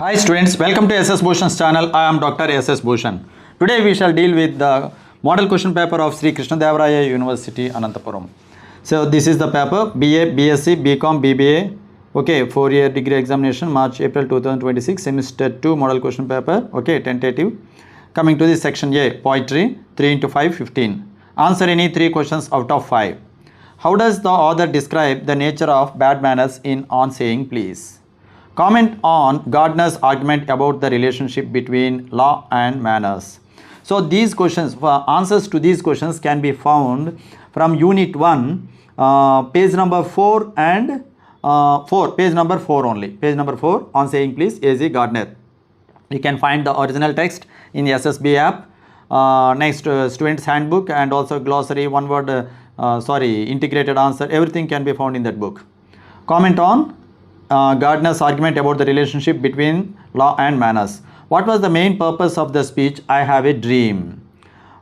Hi students, welcome to SS Bhushan's channel. I am Dr. SS Bhushan. Today we shall deal with the model question paper of Sri Krishnadevaraya University, Anantapuram. So this is the paper BA, BSc, BCom, BBA. Okay, 4-year degree examination, March, April 2026, semester 2 model question paper. Okay, tentative. Coming to the section A, poetry, 3 into 5, 15. Answer any 3 questions out of 5. How does the author describe the nature of bad manners in On Saying Please? Comment on Gardner's argument about the relationship between law and manners. So these questions, answers to these questions can be found from Unit 1, page number 4 and 4, page number 4 only. Page number 4, On Saying Please, A.Z. Gardner. You can find the original text in the SSB app. Next, student's handbook and also glossary, one word, integrated answer, everything can be found in that book. Comment on Gardner's argument about the relationship between law and manners. What was the main purpose of the speech, I Have a Dream?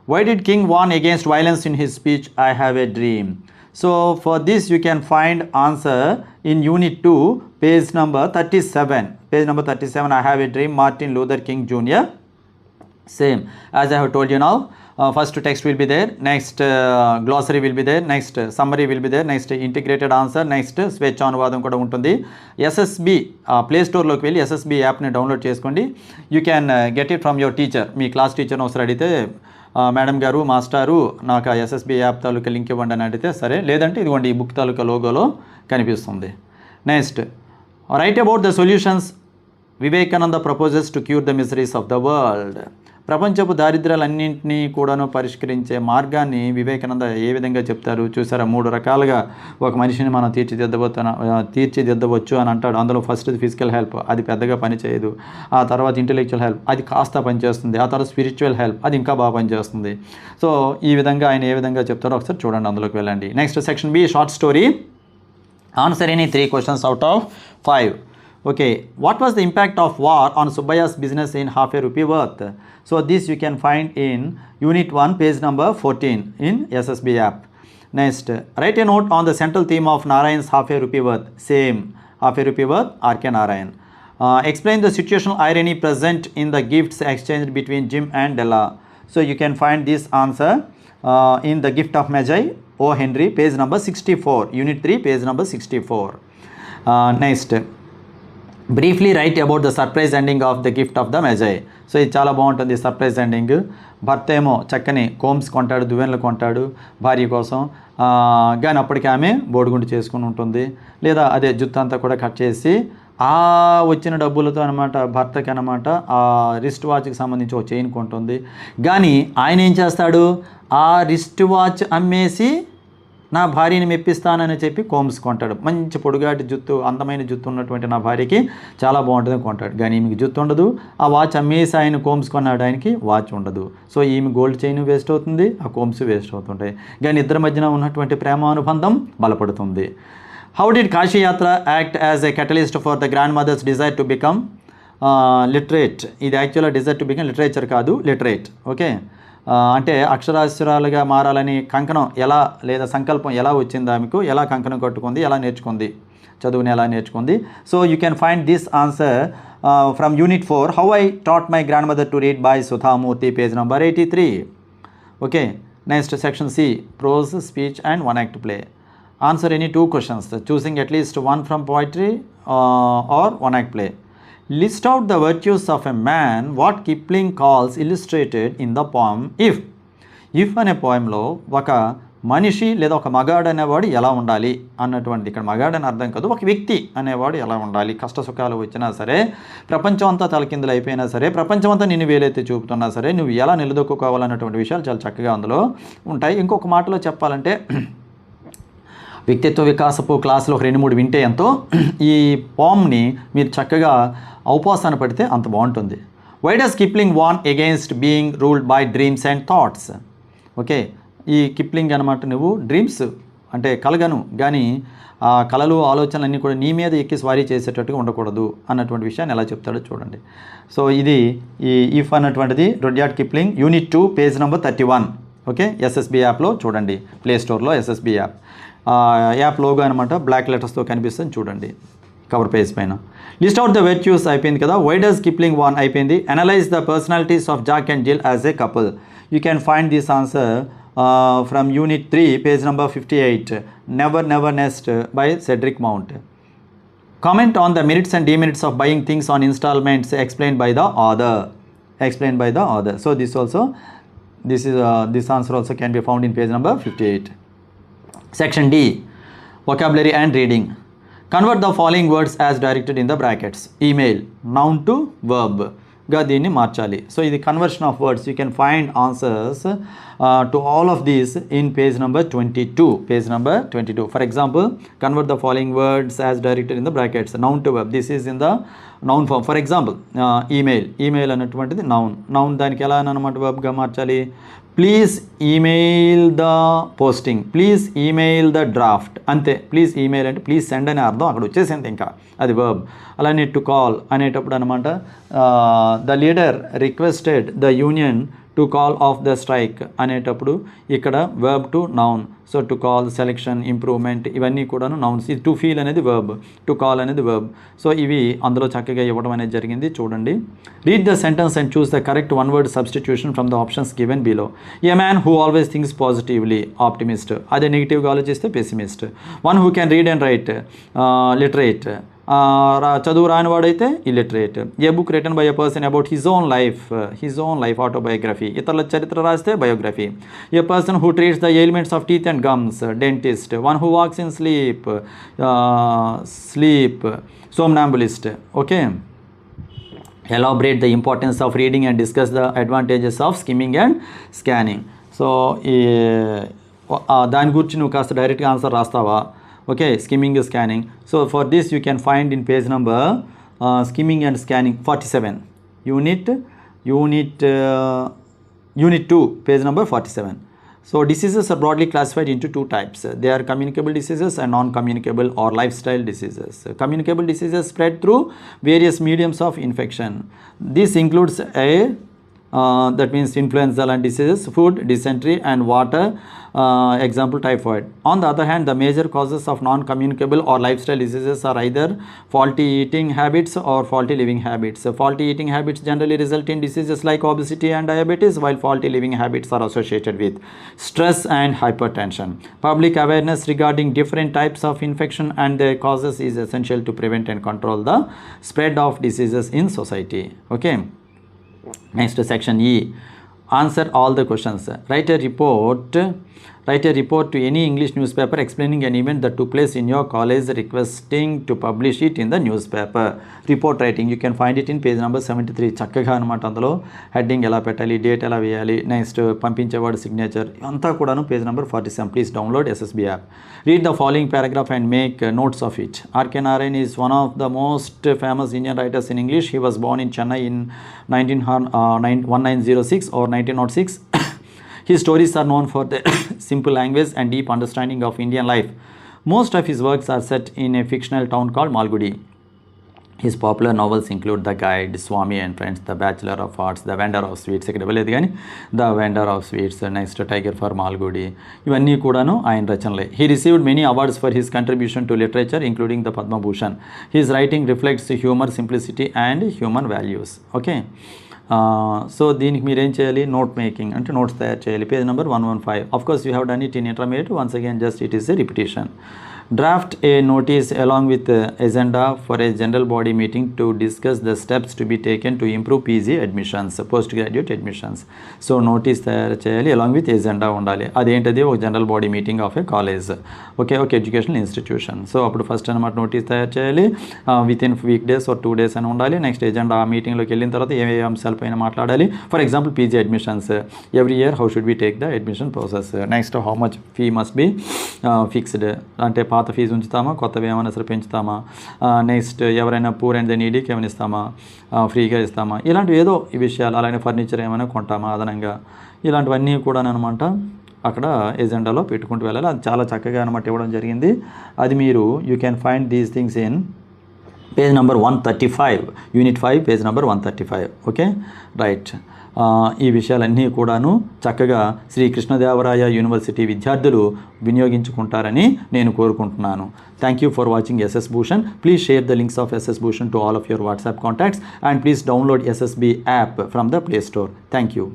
Why did King warn against violence in his speech, I Have a Dream? So for this you can find answer in Unit 2, page number 37. Page number 37, I Have a Dream, Martin Luther King Jr. Same as I have told you now. First text will be there, next glossary will be there, next summary will be there, next integrated answer, next స్వేచ్ఛ అనువాదం కూడా ఉంటుంది. SSB play స్టోర్లోకి వెళ్ళి SSB యాప్ని download చేసుకోండి. You can get it from your teacher. Me class టీచర్ని ఒకసారి అడిగితే మేడం గారు, మాస్టారు నాకు ఎస్ఎస్బి యాప్ తాలూకా లింక్ ఇవ్వండి అని అడిగితే సరే, లేదంటే ఇదిగోండి ఈ బుక్ తాలూకా లోగోలో కనిపిస్తుంది. Next, right about the solutions Vivekananda proposes to cure the miseries of the world. ప్రపంచపు దారిద్ర్యాలన్నింటినీ కూడాను పరిష్కరించే మార్గాన్ని వివేకానంద ఏ విధంగా చెప్తారు చూసారా? 3 రకాలుగా ఒక మనిషిని మనం తీర్చిదిద్దవచ్చు అని అంటాడు. అందులో ఫస్ట్ ఫిజికల్ హెల్ప్, అది పెద్దగా పనిచేయదు. ఆ తర్వాత ఇంటెలెక్చువల్ హెల్ప్, అది కాస్త పనిచేస్తుంది. ఆ తర్వాత స్పిరిచువల్ హెల్ప్, అది ఇంకా బాగా పనిచేస్తుంది. సో ఈ విధంగా ఆయన ఏ విధంగా చెప్తారో ఒకసారి చూడండి, అందులోకి వెళ్ళండి. Next section B, short story. Answer any 3 questions out of 5. Okay, what was the impact of war on Subbaya's business in Half a Rupee Worth? So this you can find in Unit 1, page number 14 in SSB app. Next, write a note on the central theme of Narayan's Half a Rupee Worth. Same, Half a Rupee Worth, R.K. Narayan. Explain the situational irony present in the gifts exchanged between Jim and Della. So you can find this answer in The Gift of Magi, O. Henry, page number 64. Unit 3, page number 64. Next, briefly write about the surprise ending of the gift of the Magi. So ఇది చాలా బాగుంటుంది surprise ending. భర్త ఏమో చక్కని combs కొంటాడు, దువ్వెనలు కొంటాడు భార్య కోసం, కానీ అప్పటికి ఆమె బోడిగుండు చేసుకుని ఉంటుంది. లేదా అదే జుత్తు అంతా కూడా కట్ చేసి ఆ వచ్చిన డబ్బులతో అనమాట భర్తకి అనమాట ఆ రిస్ట్ వాచ్కి సంబంధించి ఒక చైన్ కొంటుంది. కానీ ఆయన ఏం చేస్తాడు, ఆ రిస్ట్ వాచ్ అమ్మేసి నా భార్యని మెప్పిస్తానని చెప్పి కోమ్స్ కొంటాడు. మంచి పొడుగాటి జుత్తు, అందమైన జుత్తు ఉన్నటువంటి నా భార్యకి చాలా బాగుంటుంది కొంటాడు. కానీ ఈమెకి జుత్తు ఉండదు. ఆ వాచ్ అమ్మేసి ఆయన కోమ్స్ కొన్నాడు, ఆయనకి వాచ్ ఉండదు. సో ఈమె గోల్డ్ చైన్ వేస్ట్ అవుతుంది, ఆ కోమ్స్ వేస్ట్ అవుతుంటాయి. కానీ ఇద్దరి మధ్యన ఉన్నటువంటి ప్రేమానుబంధం బలపడుతుంది. హౌ డిడ్ కాశీయాత్ర act as a catalyst for the grandmother's desire to become literate. ఇది యాక్చువల్గా డిజైర్ టు బికమ్ లిటరేచర్ కాదు, లిటరేట్. ఓకే, అంటే అక్షరాస్యురాలుగా మారాలని కంకణం ఎలా లేదా సంకల్పం ఎలా వచ్చింది ఆమెకు, ఎలా కంకణం కట్టుకుంది, ఎలా నేర్చుకుంది, చదువుని ఎలా నేర్చుకుంది. So you can find this answer from Unit 4, how I taught my grand mother to read, by Sudha Murty, page number 83. Okay, next section C, prose, speech and 1 act play. Answer any 2 questions, choosing at least 1 from poetry or 1 act play. List out the virtues of a man what Kipling calls illustrated in the poem If. If అనే పోయంలో ఒక మనిషి లేదా ఒక మగాడు అనేవాడు ఎలా ఉండాలి అన్నటువంటి, ఇక్కడ మగాడు అని అర్థం కాదు, ఒక వ్యక్తి అనేవాడు ఎలా ఉండాలి, కష్ట సుఖాలు వచ్చినా సరే, ప్రపంచం అంతా తలకిందులు అయిపోయినా సరే, ప్రపంచం అంతా నిన్ను వేలైతే చూపుతున్నా సరే, నువ్వు ఎలా నిలదొక్కుకోవాలన్నటువంటి విషయాలు చాలా చక్కగా అందులో ఉంటాయి. ఇంకొక మాటలో చెప్పాలంటే వ్యక్తిత్వ వికాసపు క్లాసులో ఒక 2-3 వింటే ఎంతో ఈ పోమ్ని మీరు చక్కగా అవపోసన పడితే అంత బాగుంటుంది. Why does Kipling warn against being ruled by dreams and thoughts. Okay, ఈ కిప్లింగ్ అనమాట, నువ్వు డ్రీమ్స్ అంటే కలగను, కానీ ఆ కళలు ఆలోచనలన్నీ కూడా నీ మీద ఎక్కి స్వారీ చేసేటట్టుగా ఉండకూడదు అన్నటువంటి విషయాన్ని ఎలా చెప్తాడో చూడండి. సో ఇది ఈ ఇఫ్ అన్నటువంటిది Rudyard Kipling, Unit 2, page number 31. Okay, SSB యాప్లో చూడండి, ప్లే స్టోర్లో ఎస్ఎస్బి యాప్ లోగో అనమాట బ్లాక్ లెటర్స్తో కనిపిస్తుంది చూడండి. కవర్ పేజ్ పైన. లిస్ట్ అవుట్ ద వెర్చ్యూస్ అయిపోయింది కదా. వై డస్ కిప్లింగ్ వార్న్ అయిపోయింది. Analyse the personalities of Jack and Jill as a couple. You can find this answer from unit 3 page number 58 never never nest by Cedric Mount. Comment on the merits and demerits of buying things on installments explained by the author. So this answer also can be found in page number 58. Section D, vocabulary and reading. Convert the following words as directed in the brackets. Email, noun to verb గా దీన్ని మార్చాలి. So ఇది conversion of words. You can find answers to all of these in page number 22. For example, convert the following words as directed in the brackets. Noun to verb, this is in the noun form. For example, email అనేటువంటిది noun దానికి ఎలా అనమాట వర్బ్గా మార్చాలి. Please email the posting, please email the draft, అంతే. Please email అంటే please send అనే అర్థం అక్కడ వచ్చేసింది, ఇంకా అది వర్బ్. అలానే టు కాల్ అనేటప్పుడు అనమాట the leader requested the union to call of the strike అనేటప్పుడు ఇక్కడ verb to noun. So to call, selection, improvement ఇవన్నీ కూడాను నౌన్స్. ఇది టు ఫీల్ అనేది వర్బ్, టు కాల్ అనేది వర్బ్. సో ఇవి అందులో చక్కగా ఇవ్వడం అనేది జరిగింది. చూడండి. Read the sentence and choose the correct one word substitution from the options given below. A man who always thinks positively, optimist. అదే నెగిటివ్గా ఆలోచిస్తే pessimist. One who can read and write, literate. చదువు రానివాడైతే illiterate. A book written by a person about his own life autobiography. ఇతరుల చరిత్ర రాస్తే biography. A person who treats the elements of teeth and gums, dentist. One who walks in sleep, somnambulist. Okay. Elaborate the importance of reading and discuss the advantages of skimming and scanning. So దాని గురించి నువ్వు కాస్త డైరెక్ట్గా answer రాస్తావా? Okay, skimming and scanning. So for this you can find in page number skimming and scanning 47, unit 2, page number 47. So diseases are broadly classified into two types. They are communicable diseases and non-communicable or lifestyle diseases. Communicable diseases spread through various mediums of infection. This includes that means influenza and diseases, food, dysentery and water, example typhoid. On the other hand, the major causes of non-communicable or lifestyle diseases are either faulty eating habits or faulty living habits. Faulty eating habits generally result in diseases like obesity and diabetes, while faulty living habits are associated with stress and hypertension. Public awareness regarding different types of infection and their causes is essential to prevent and control the spread of diseases in society. Okay. Next, section E. Answer all the questions. Write a report to any English newspaper explaining an event that took place in your college, requesting to publish it in the newspaper. Report writing, you can find it in page number 73. చక్కగా అనమాట. అందులో heading ఎలా పెట్టాలి, date ఎలా వేయాలి, next పంపించేవాడు signature అంతా కూడాను page number 47. Please download SSB app. Read the following paragraph and make notes of it. R.K. Narayan is one of the most famous Indian writers in English. He was born in Chennai in 1906 or 1906. His stories are known for their simple language and deep understanding of Indian life. Most of his works are set in a fictional town called Malgudi. His popular novels include The Guide, Swami and Friends, The Bachelor of Arts, The Vendor of Sweets, The Vendor of Sweets, Next Tiger for Malgudi. ఇవన్నీ కూడాను ఆయన రచనలే. He received many awards for his contribution to literature, including the Padma Bhushan. His writing reflects humor, simplicity and human values. Okay. So దీనికి మీరు ఏం చేయాలి, note making అంటే notes తయారు చేయాలి. Page number 115. Of course you have done it in intermediate. Once again just it is a repetition. Draft a notice along with agenda for a general body meeting to discuss the steps to be taken to improve PG admissions, postgraduate admissions. So notice తయారు చేయాలి, along with agenda ఉండాలి. అదేంటది, ఒక general body meeting of a college, okay, ఒక educational institution. So అప్పుడు first అనమాట notice తయారు చేయాలి, within week days or 2 days అని ఉండాలి. నెక్స్ట్ ఎజెండా ఆ మీటింగ్లోకి వెళ్ళిన తర్వాత ఏ అంశాలపైన మాట్లాడాలి. For example PG admissions, every year how should be take the admission process. Next how much fee must be fixed, అంటే పాత ఫీజు ఉంచుతామా, కొత్తవి ఏమైనా సరే పెంచుతామా, నెక్స్ట్ ఎవరైనా పూర్ అండ్ ద నీడీకి ఏమైనా ఇస్తామా, ఫ్రీగా ఇస్తామా, ఇలాంటివి ఏదో ఈ విషయాలు. అలానే ఫర్నిచర్ ఏమైనా కొంటామా అదనంగా, ఇలాంటివన్నీ కూడా అనమాట అక్కడ ఎజెండాలో పెట్టుకుంటూ వెళ్ళాలి. అది చాలా చక్కగా అనమాట ఇవ్వడం జరిగింది. అది మీరు you can find these things in page number 135, unit 5, page number 135. Okay, right. ఈ విషయాలన్నీ కూడాను చక్కగా శ్రీ కృష్ణదేవరాయ యూనివర్సిటీ విద్యార్థులు వినియోగించుకుంటారని నేను కోరుకుంటున్నాను. Thank you for watching SS Bhushan. Please share the links of SS Bhushan to all of your WhatsApp contacts and please download SSB app from the Play Store. Thank you.